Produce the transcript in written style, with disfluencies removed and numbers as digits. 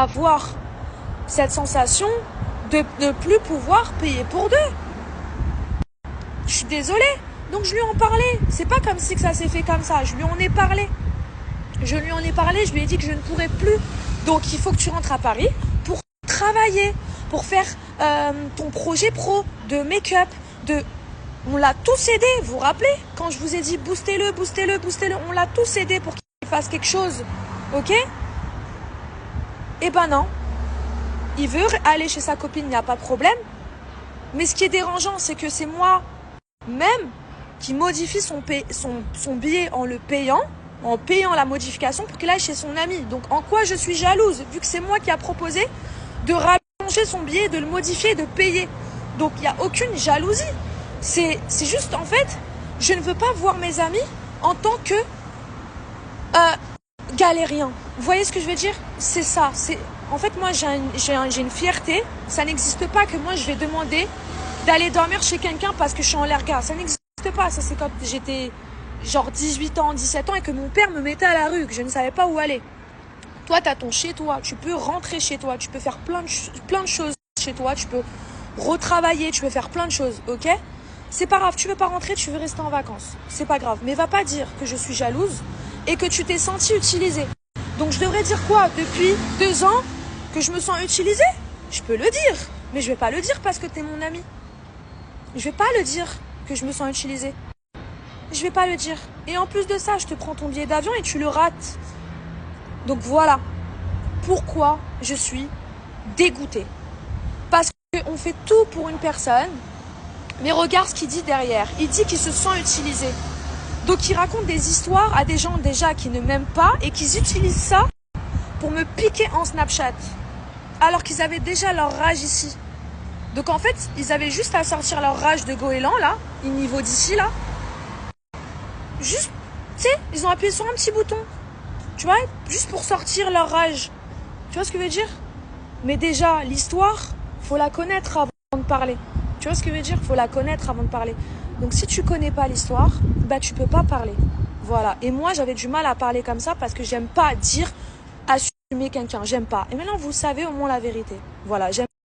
avoir cette sensation de ne plus pouvoir payer pour deux. Je suis désolée. Donc je lui en parlais. C'est pas comme si que ça s'est fait comme ça. Je lui en ai parlé. Je lui ai dit que je ne pourrais plus. Donc il faut que tu rentres à Paris pour travailler, pour faire ton projet pro de make-up, On l'a tous aidé, vous vous rappelez? Quand je vous ai dit boostez-le, on l'a tous aidé pour qu'il fasse quelque chose. Ok? Eh ben non. Il veut aller chez sa copine, il n'y a pas de problème. Mais ce qui est dérangeant, c'est que c'est moi-même qui modifie son billet en le payant, en payant la modification pour qu'il aille chez son ami. Donc en quoi je suis jalouse, vu que c'est moi qui a proposé de rallonger son billet, de le modifier, de payer. Donc il n'y a aucune jalousie. C'est juste, en fait, je ne veux pas voir mes amis en tant que galériens. Vous voyez ce que je veux dire? C'est ça. En fait, moi, j'ai une fierté. Ça n'existe pas que moi, je vais demander d'aller dormir chez quelqu'un parce que je suis en lerga. Ça n'existe pas. Ça, c'est quand j'étais genre 18 ans, 17 ans et que mon père me mettait à la rue, que je ne savais pas où aller. Toi, tu as ton chez toi. Tu peux rentrer chez toi. Tu peux faire plein de choses chez toi. Tu peux retravailler. Tu peux faire plein de choses. Ok? C'est pas grave. Tu veux pas rentrer, tu veux rester en vacances. C'est pas grave. Mais va pas dire que je suis jalouse et que tu t'es senti utilisée. Donc, je devrais dire quoi? Depuis 2 ans que je me sens utilisée? Je peux le dire. Mais je vais pas le dire parce que t'es mon ami. Je vais pas le dire que je me sens utilisée. Je vais pas le dire. Et en plus de ça, je te prends ton billet d'avion et tu le rates. Donc voilà pourquoi je suis dégoûtée. Parce qu'on fait tout pour une personne, mais regarde ce qu'il dit derrière. Il dit qu'il se sent utilisé. Donc il raconte des histoires à des gens déjà qui ne m'aiment pas et qui utilisent ça pour me piquer en Snapchat. Alors qu'ils avaient déjà leur rage ici. Donc en fait, ils avaient juste à sortir leur rage de goéland là, niveau d'ici là. Juste, tu sais, ils ont appuyé sur un petit bouton. Tu vois, juste pour sortir leur rage. Tu vois ce que je veux dire? Mais déjà, l'histoire, faut la connaître avant de parler. Tu vois ce que je veux dire? Faut la connaître avant de parler. Donc si tu connais pas l'histoire, bah tu peux pas parler. Voilà. Et moi, j'avais du mal à parler comme ça parce que j'aime pas dire assumer quelqu'un. J'aime pas. Et maintenant, vous savez au moins la vérité. Voilà, j'aime